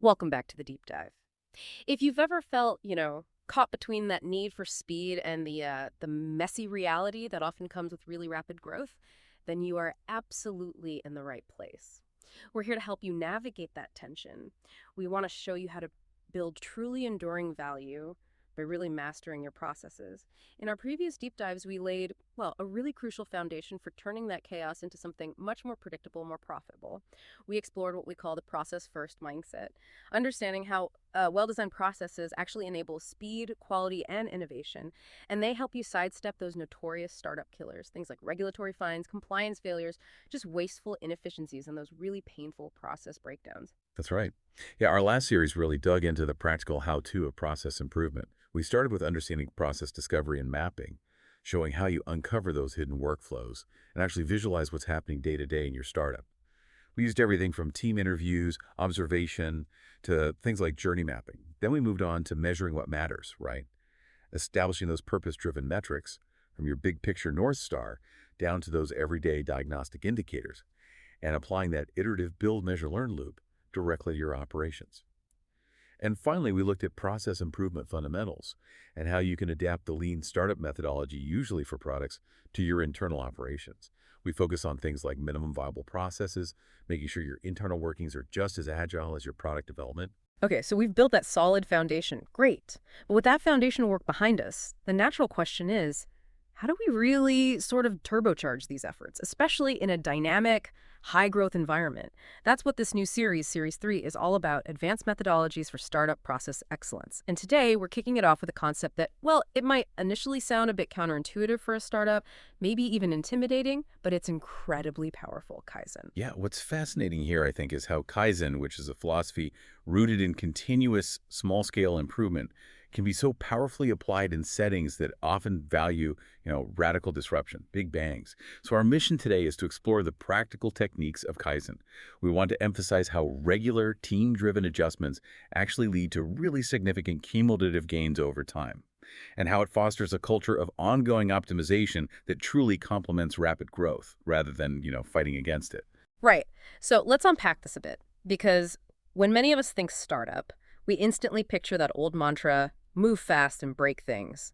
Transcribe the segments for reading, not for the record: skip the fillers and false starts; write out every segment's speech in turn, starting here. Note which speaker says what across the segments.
Speaker 1: Welcome back to the deep dive. If you've ever felt, caught between that need for speed and the messy reality that often comes with really rapid growth, then you are absolutely in the right place. We're here to help you navigate that tension. We want to show you how to build truly enduring value by really mastering your processes. In our previous deep dives, we laid, well, a really crucial foundation for turning that chaos into something much more predictable, more profitable. We explored what we call the process first mindset, understanding how well designed processes actually enable speed, quality, and innovation. And they help you sidestep those notorious startup killers, things like regulatory fines, compliance failures, just wasteful inefficiencies, and those really painful process breakdowns.
Speaker 2: That's right. Yeah, our last series really dug into the practical how-to of process improvement. We started with understanding process discovery and mapping, showing how you uncover those hidden workflows and actually visualize what's happening day to day in your startup. We used everything from team interviews, observation, to things like journey mapping. Then we moved on to measuring what matters, right? Establishing those purpose-driven metrics from your big picture North Star down to those everyday diagnostic indicators and applying that iterative build, measure, learn loop directly to your operations. And finally, we looked at process improvement fundamentals and how you can adapt the lean startup methodology, usually for products, to your internal operations. We focus on things like minimum viable processes, making sure your internal workings are just as agile as your product development.
Speaker 1: Okay, so we've built that solid foundation. Great. But with that foundational work behind us, the natural question is, how do we really sort of turbocharge these efforts, especially in a dynamic, high-growth environment? That's what this new series, Series 3, is all about, advanced methodologies for startup process excellence. And today, we're kicking it off with a concept that, well, it might initially sound a bit counterintuitive for a startup, maybe even intimidating, but it's incredibly powerful, Kaizen.
Speaker 2: Yeah, what's fascinating here, I think, is how Kaizen, which is a philosophy rooted in continuous small-scale improvement, can be so powerfully applied in settings that often value, radical disruption, big bangs. So our mission today is to explore the practical techniques of Kaizen. We want to emphasize how regular, team-driven adjustments actually lead to really significant cumulative gains over time, and how it fosters a culture of ongoing optimization that truly complements rapid growth rather than, fighting against it.
Speaker 1: Right. So let's unpack this a bit, because when many of us think startup, we instantly picture that old mantra, move fast and break things.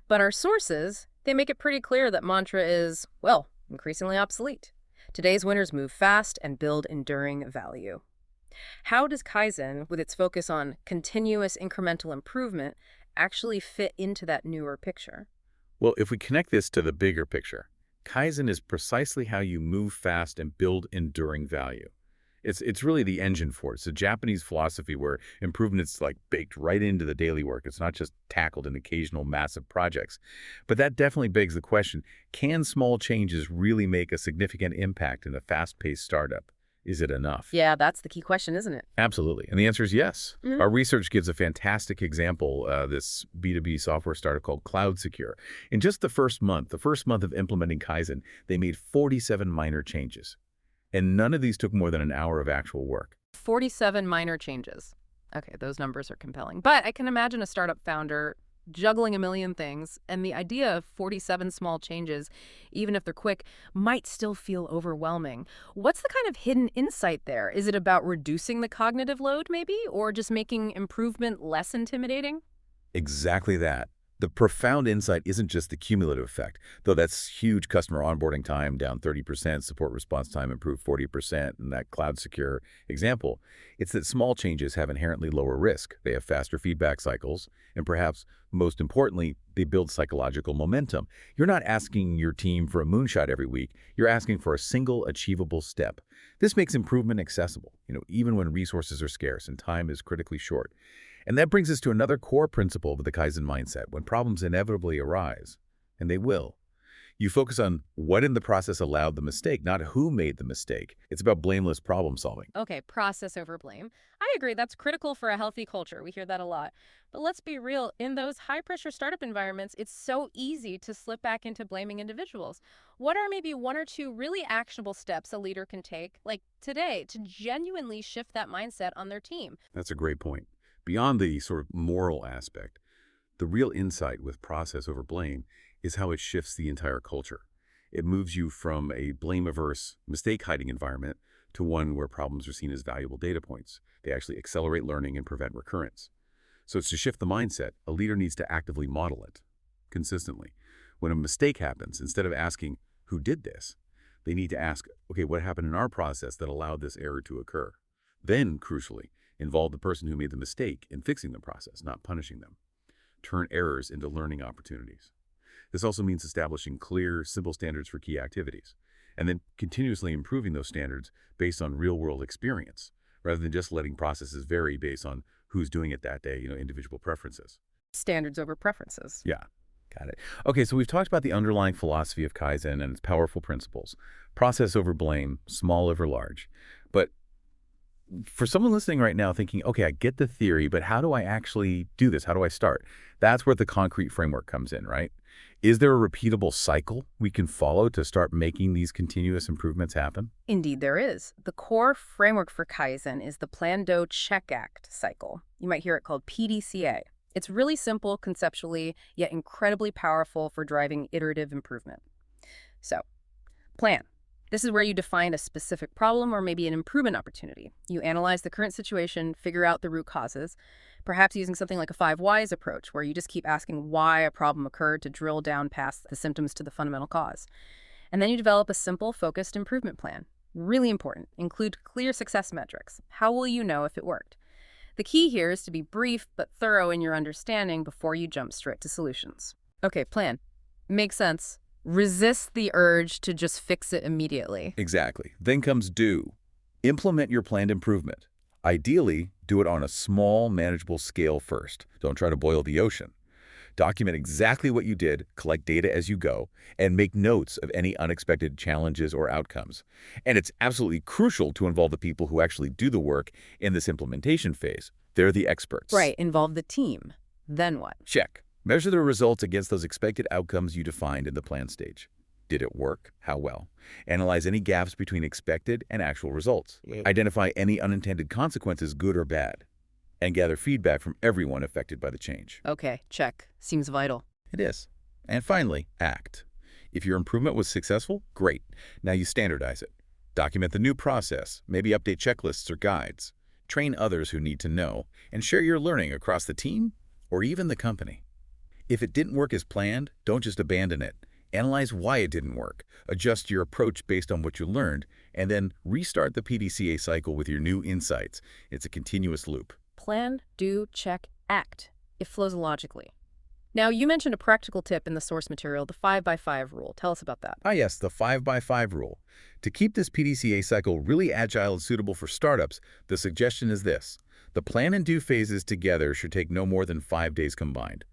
Speaker 1: But our sources, they make it pretty clear that mantra is, well, increasingly obsolete. Today's winners move fast and build enduring value. How does Kaizen, with its focus on continuous incremental improvement, actually fit into that newer picture?
Speaker 2: Well, if we connect this to the bigger picture, Kaizen is precisely how you move fast and build enduring value. It's really the engine for it. It's a Japanese philosophy where improvement's like baked right into the daily work. It's not just tackled in occasional massive projects. But that definitely begs the question, can small changes really make a significant impact in a fast-paced startup? Is it enough?
Speaker 1: Yeah, that's the key question, isn't it?
Speaker 2: Absolutely. And the answer is yes.
Speaker 1: Mhm.
Speaker 2: Our research gives a fantastic example, this B2B software startup called Cloud Secure. In just the first month of implementing Kaizen, they made 47 minor changes. And none of these took more than an hour of actual work.
Speaker 1: 47 minor changes. Okay, those numbers are compelling. But I can imagine a startup founder juggling a million things, and the idea of 47 small changes, even if they're quick, might still feel overwhelming. What's the kind of hidden insight there? Is it about reducing the cognitive load, maybe, or just making improvement less intimidating?
Speaker 2: Exactly that. The profound insight isn't just the cumulative effect, though that's huge. Customer onboarding time down 30%, support response time improved 40% in that Cloud Secure example. It's that small changes have inherently lower risk. They have faster feedback cycles, and perhaps most importantly, they build psychological momentum. You're not asking your team for a moonshot every week. You're asking for a single achievable step. This makes improvement accessible, even when resources are scarce and time is critically short. And that brings us to another core principle of the Kaizen mindset. When problems inevitably arise, and they will, you focus on what in the process allowed the mistake, not who made the mistake. It's about blameless problem solving.
Speaker 1: Okay, process over blame. I agree, that's critical for a healthy culture. We hear that a lot. But let's be real, in those high-pressure startup environments, it's so easy to slip back into blaming individuals. What are maybe one or two really actionable steps a leader can take, like today, to genuinely shift that mindset on their team?
Speaker 2: That's a great point. Beyond the sort of moral aspect, the real insight with process over blame is how it shifts the entire culture. It moves you from a blame-averse, mistake-hiding environment to one where problems are seen as valuable data points. They actually accelerate learning and prevent recurrence. So it's to shift the mindset, a leader needs to actively model it consistently. When a mistake happens, instead of asking, who did this? They need to ask, okay, what happened in our process that allowed this error to occur? Then, crucially, involve the person who made the mistake in fixing the process, not punishing them. Turn errors into learning opportunities. This also means establishing clear, simple standards for key activities, and then continuously improving those standards based on real-world experience, rather than just letting processes vary based on who's doing it that day, individual preferences.
Speaker 1: Standards over preferences.
Speaker 2: Yeah, got it. Okay, so we've talked about the underlying philosophy of Kaizen and its powerful principles. Process over blame, small over large. But for someone listening right now thinking, okay, I get the theory, but how do I actually do this? How do I start? That's where the concrete framework comes in, right? Is there a repeatable cycle we can follow to start making these continuous improvements happen?
Speaker 1: Indeed, there is. The core framework for Kaizen is the Plan-Do-Check-Act cycle. You might hear it called PDCA. It's really simple conceptually, yet incredibly powerful for driving iterative improvement. So, plan. This is where you define a specific problem or maybe an improvement opportunity. You analyze the current situation, figure out the root causes, perhaps using something like a 5 whys approach, where you just keep asking why a problem occurred to drill down past the symptoms to the fundamental cause. And then you develop a simple, focused improvement plan. Really important. Include clear success metrics. How will you know if it worked? The key here is to be brief but thorough in your understanding before you jump straight to solutions. Okay, plan. Makes sense. Resist the urge to just fix it immediately.
Speaker 2: Exactly. Then comes do. Implement your planned improvement. Ideally, do it on a small, manageable scale first. Don't try to boil the ocean. Document exactly what you did, collect data as you go, and make notes of any unexpected challenges or outcomes. And it's absolutely crucial to involve the people who actually do the work in this implementation phase. They're the experts.
Speaker 1: Right, involve the team. Then what?
Speaker 2: Check. Measure the results against those expected outcomes you defined in the plan stage. Did it work? How well? Analyze any gaps between expected and actual results. Identify any unintended consequences, good or bad, and gather feedback from everyone affected by the change.
Speaker 1: Okay, check. Seems vital.
Speaker 2: It is. And finally, act. If your improvement was successful, great. Now you standardize it. Document the new process, maybe update checklists or guides. Train others who need to know, and share your learning across the team or even the company. If it didn't work as planned, don't just abandon it. Analyze why it didn't work, adjust your approach based on what you learned, and then restart the PDCA cycle with your new insights. It's a continuous loop.
Speaker 1: Plan, do, check, act. It flows logically. Now, you mentioned a practical tip in the source material, the 5x5 rule. Tell us about that.
Speaker 2: Ah yes, the 5x5 rule. To keep this PDCA cycle really agile and suitable for startups, the suggestion is this. The plan and do phases together should take no more than 5 days combined.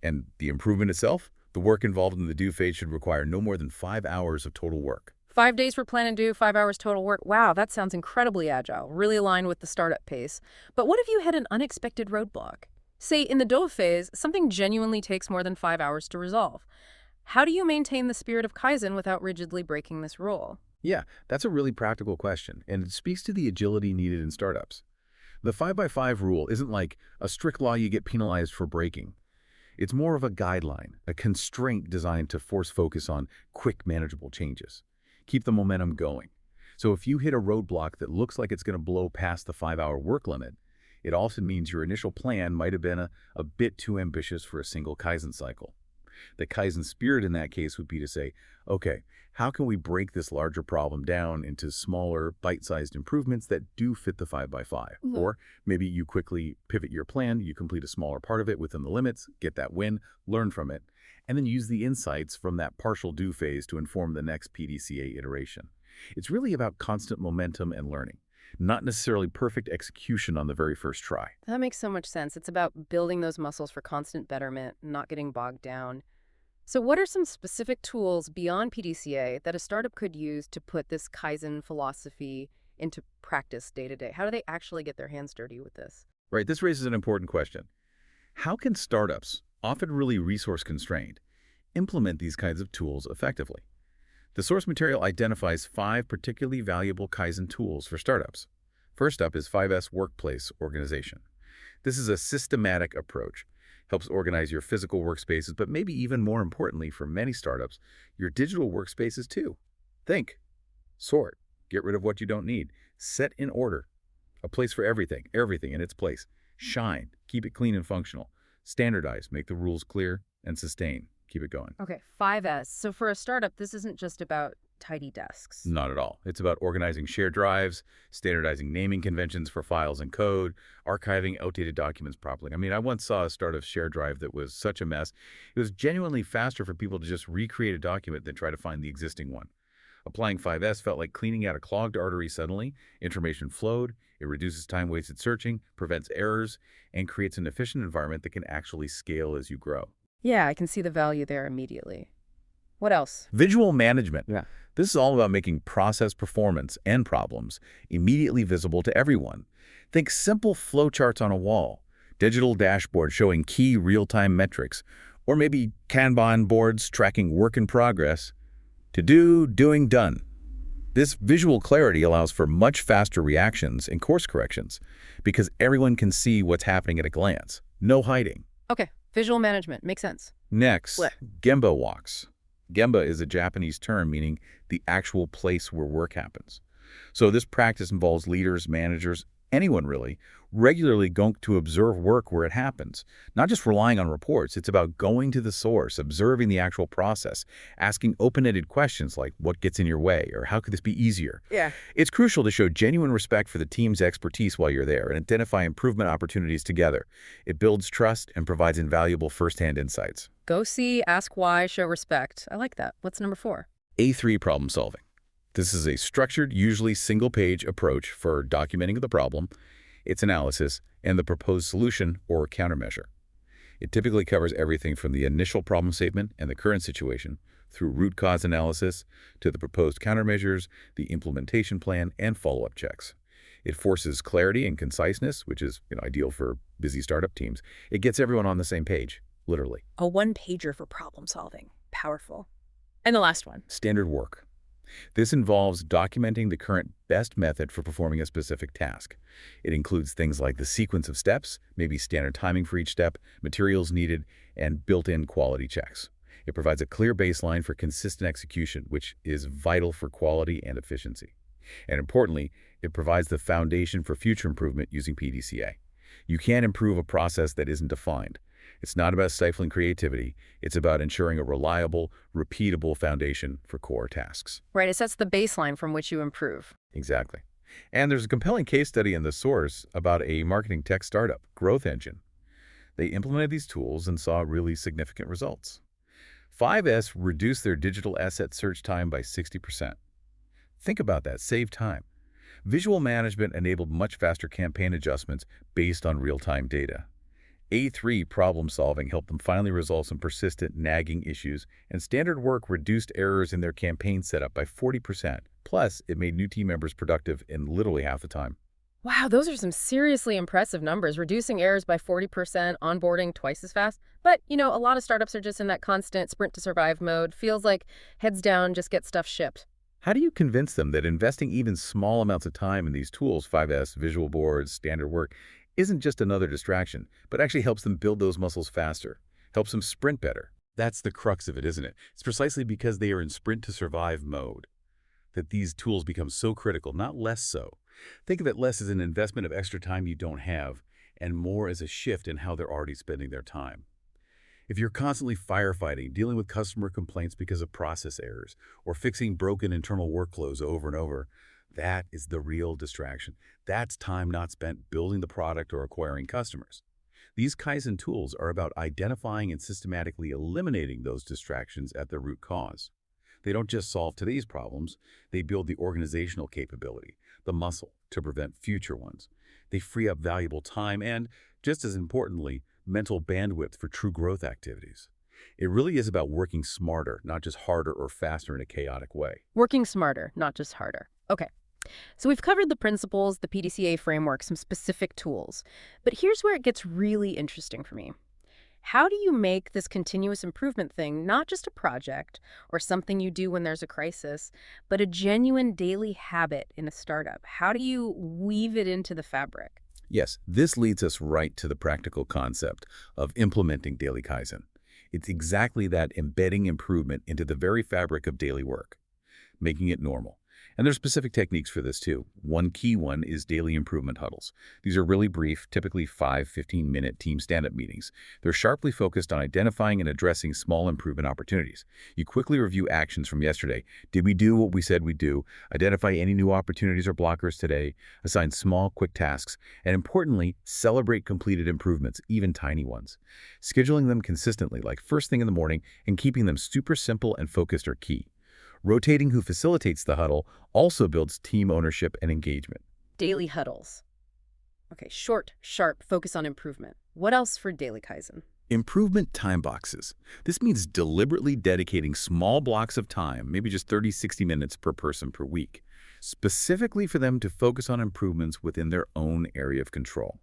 Speaker 2: And the improvement itself, the work involved in the do phase should require no more than 5 hours of total work.
Speaker 1: 5 days for plan and do, 5 hours total work. Wow, that sounds incredibly agile, really aligned with the startup pace. But what if you had an unexpected roadblock? Say, in the do phase, something genuinely takes more than 5 hours to resolve. How do you maintain the spirit of Kaizen without rigidly breaking this rule?
Speaker 2: Yeah, that's a really practical question, and it speaks to the agility needed in startups. The 5x5 rule isn't like a strict law you get penalized for breaking. It's more of a guideline, a constraint designed to force focus on quick, manageable changes. Keep the momentum going. So if you hit a roadblock that looks like it's going to blow past the 5-hour work limit, it often means your initial plan might have been a bit too ambitious for a single Kaizen cycle. The Kaizen spirit in that case would be to say, okay, how can we break this larger problem down into smaller, bite-sized improvements that do fit the 5x5? Or maybe you quickly pivot your plan, you complete a smaller part of it within the limits, get that win, learn from it, and then use the insights from that partial do phase to inform the next PDCA iteration. It's really about constant momentum and learning, not necessarily perfect execution on the very first try.
Speaker 1: That makes so much sense. It's about building those muscles for constant betterment, not getting bogged down. So what are some specific tools beyond PDCA that a startup could use to put this Kaizen philosophy into practice day to day? How do they actually get their hands dirty with this?
Speaker 2: Right, this raises an important question. How can startups, often really resource-constrained, implement these kinds of tools effectively? The source material identifies 5 particularly valuable Kaizen tools for startups. First up is 5S Workplace Organization. This is a systematic approach. Helps organize your physical workspaces, but maybe even more importantly for many startups, your digital workspaces too. Think, sort, get rid of what you don't need, Set in order. A place for everything in its place. Shine, keep it clean and functional. Standardize, make the rules clear, and sustain. Keep it going.
Speaker 1: Okay, 5S. So for a startup, this isn't just about tidy desks.
Speaker 2: Not at all. It's about organizing shared drives, standardizing naming conventions for files and code, archiving outdated documents properly. I mean, I once saw a startup shared drive that was such a mess. It was genuinely faster for people to just recreate a document than try to find the existing one. Applying 5S felt like cleaning out a clogged artery suddenly. Information flowed, it reduces time wasted searching, prevents errors, and creates an efficient environment that can actually scale as you grow.
Speaker 1: Yeah, I can see the value there immediately. What else?
Speaker 2: Visual management.
Speaker 1: Yeah.
Speaker 2: This is all about making process performance and problems immediately visible to everyone. Think simple flowcharts on a wall, digital dashboards showing key real-time metrics, or maybe Kanban boards tracking work in progress. To do, doing, done. This visual clarity allows for much faster reactions and course corrections because everyone can see what's happening at a glance. No hiding.
Speaker 1: Okay, visual management. Makes sense.
Speaker 2: Next,
Speaker 1: What?
Speaker 2: Gemba walks. Gemba is a Japanese term meaning the actual place where work happens. So this practice involves leaders, managers, anyone really, regularly going to observe work where it happens. Not just relying on reports, it's about going to the source, observing the actual process, asking open-ended questions like what gets in your way or how could this be easier?
Speaker 1: Yeah.
Speaker 2: It's crucial to show genuine respect for the team's expertise while you're there and identify improvement opportunities together. It builds trust and provides invaluable first-hand insights.
Speaker 1: Go see, ask why, show respect. I like that. What's number 4?
Speaker 2: A3 problem solving. This is a structured, usually single-page approach for documenting the problem, its analysis, and the proposed solution or countermeasure. It typically covers everything from the initial problem statement and the current situation, through root cause analysis, to the proposed countermeasures, the implementation plan, and follow-up checks. It forces clarity and conciseness, which is ideal for busy startup teams. It gets everyone on the same page, literally.
Speaker 1: A one-pager for problem solving. Powerful. And the last one.
Speaker 2: Standard work. This involves documenting the current best method for performing a specific task. It includes things like the sequence of steps, maybe standard timing for each step, materials needed, and built-in quality checks. It provides a clear baseline for consistent execution, which is vital for quality and efficiency. And importantly, it provides the foundation for future improvement using PDCA. You can't improve a process that isn't defined. It's not about stifling creativity. It's about ensuring a reliable, repeatable foundation for core tasks.
Speaker 1: Right, it sets the baseline from which you improve.
Speaker 2: Exactly. And there's a compelling case study in the source about a marketing tech startup, Growth Engine. They implemented these tools and saw really significant results. 5S reduced their digital asset search time by 60%. Think about that, save time. Visual management enabled much faster campaign adjustments based on real-time data. A3 problem solving helped them finally resolve some persistent nagging issues, and standard work reduced errors in their campaign setup by 40%. Plus, it made new team members productive in literally half the time.
Speaker 1: Wow, those are some seriously impressive numbers. Reducing errors by 40%, onboarding twice as fast. But, a lot of startups are just in that constant sprint to survive mode. Feels like heads down, just get stuff shipped.
Speaker 2: How do you convince them that investing even small amounts of time in these tools, 5S, visual boards, standard work, isn't just another distraction, but actually helps them build those muscles faster, helps them sprint better? That's the crux of it, isn't it? It's precisely because they are in sprint to survive mode that these tools become so critical, not less so. Think of it less as an investment of extra time you don't have and more as a shift in how they're already spending their time. If you're constantly firefighting, dealing with customer complaints because of process errors, or fixing broken internal workflows over and over, that is the real distraction. That's time not spent building the product or acquiring customers. These Kaizen tools are about identifying and systematically eliminating those distractions at the root cause. They don't just solve today's problems, they build the organizational capability, the muscle, to prevent future ones. They free up valuable time and, just as importantly, mental bandwidth for true growth activities. It really is about working smarter, not just harder or faster in a chaotic way.
Speaker 1: Working smarter, not just harder. Okay. So we've covered the principles, the PDCA framework, some specific tools. But here's where it gets really interesting for me. How do you make this continuous improvement thing not just a project or something you do when there's a crisis, but a genuine daily habit in a startup? How do you weave it into the fabric?
Speaker 2: Yes, this leads us right to the practical concept of implementing daily Kaizen. It's exactly that, embedding improvement into the very fabric of daily work, making it normal. And there's specific techniques for this too. One key one is daily improvement huddles. These are really brief, typically 5-15-minute team stand-up meetings. They're sharply focused on identifying and addressing small improvement opportunities. You quickly review actions from yesterday. Did we do what we said we'd do? Identify any new opportunities or blockers today. Assign small, quick tasks. And importantly, celebrate completed improvements, even tiny ones. Scheduling them consistently, like first thing in the morning, and keeping them super simple and focused are key. Rotating who facilitates the huddle also builds team ownership and engagement.
Speaker 1: Daily huddles. Okay, short, sharp, focus on improvement. What else for daily Kaizen?
Speaker 2: Improvement time boxes. This means deliberately dedicating small blocks of time, maybe just 30-60 minutes per person per week, specifically for them to focus on improvements within their own area of control.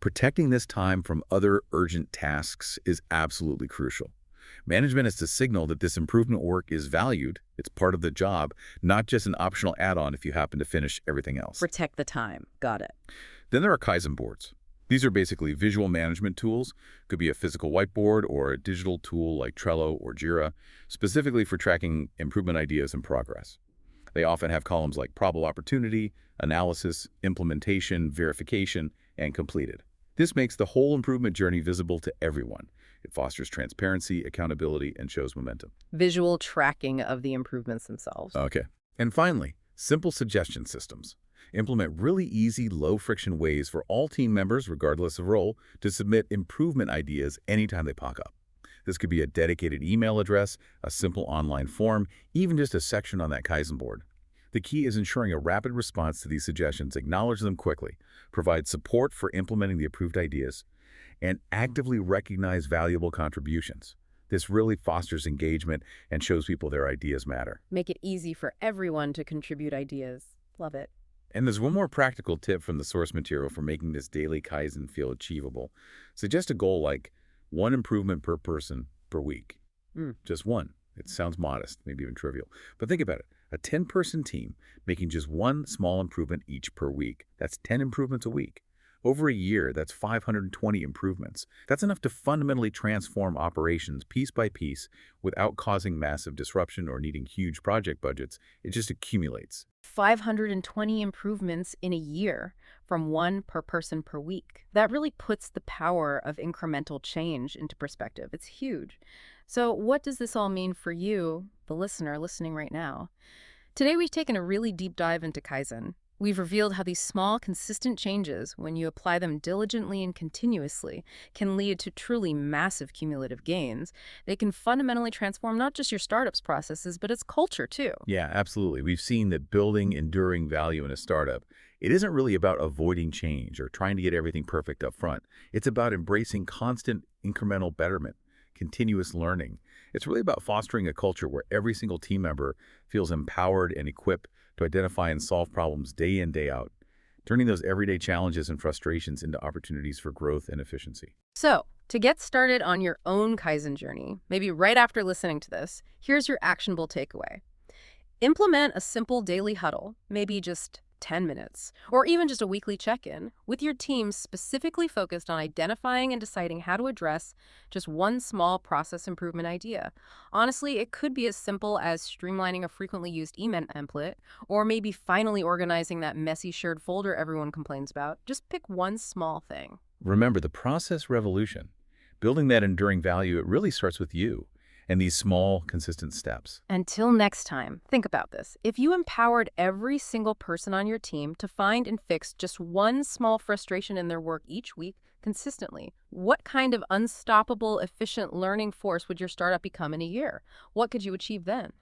Speaker 2: Protecting this time from other urgent tasks is absolutely crucial. Management is to signal that this improvement work is valued, it's part of the job, not just an optional add-on if you happen to finish everything else.
Speaker 1: Protect the time. Got it.
Speaker 2: Then there are Kaizen boards. These are basically visual management tools. Could be a physical whiteboard or a digital tool like Trello or Jira, specifically for tracking improvement ideas and progress. They often have columns like probable opportunity, analysis, implementation, verification, and completed. This makes the whole improvement journey visible to everyone. It fosters transparency, accountability, and shows momentum.
Speaker 1: Visual tracking of the improvements themselves.
Speaker 2: Okay. And finally, simple suggestion systems. Implement really easy, low-friction ways for all team members, regardless of role, to submit improvement ideas anytime they pop up. This could be a dedicated email address, a simple online form, even just a section on that Kaizen board. The key is ensuring a rapid response to these suggestions, acknowledge them quickly, provide support for implementing the approved ideas, and actively recognize valuable contributions. This really fosters engagement and shows people their ideas matter.
Speaker 1: Make it easy for everyone to contribute ideas. Love it.
Speaker 2: And there's one more practical tip from the source material for making this daily Kaizen feel achievable. Suggest a goal like one improvement per person per week. Just one. It sounds modest, maybe even trivial. But think about it. A 10-person team making just one small improvement each per week. That's 10 improvements a week. Over a year, that's 520 improvements. That's enough to fundamentally transform operations piece by piece without causing massive disruption or needing huge project budgets. It just accumulates.
Speaker 1: 520 improvements in a year from one per person per week. That really puts the power of incremental change into perspective. It's huge. So what does this all mean for you, the listener listening right now? Today, we've taken a really deep dive into Kaizen. We've revealed how these small, consistent changes, when you apply them diligently and continuously, can lead to truly massive cumulative gains. They can fundamentally transform not just your startup's processes, but its culture, too.
Speaker 2: Yeah, absolutely. We've seen that building enduring value in a startup, it isn't really about avoiding change or trying to get everything perfect up front. It's about embracing constant incremental betterment, continuous learning. It's really about fostering a culture where every single team member feels empowered and equipped to identify and solve problems day in, day out, turning those everyday challenges and frustrations into opportunities for growth and efficiency.
Speaker 1: So, to get started on your own Kaizen journey, maybe right after listening to this, here's your actionable takeaway. Implement a simple daily huddle, maybe just 10 minutes, or even just a weekly check-in with your team specifically focused on identifying and deciding how to address just one small process improvement idea. Honestly, it could be as simple as streamlining a frequently used email template, or maybe finally organizing that messy shared folder everyone complains about. Just pick one small thing.
Speaker 2: Remember, the process revolution, building that enduring value, it really starts with you and these small, consistent steps.
Speaker 1: Until next time, think about this. If you empowered every single person on your team to find and fix just one small frustration in their work each week consistently, what kind of unstoppable, efficient learning force would your startup become in a year? What could you achieve then?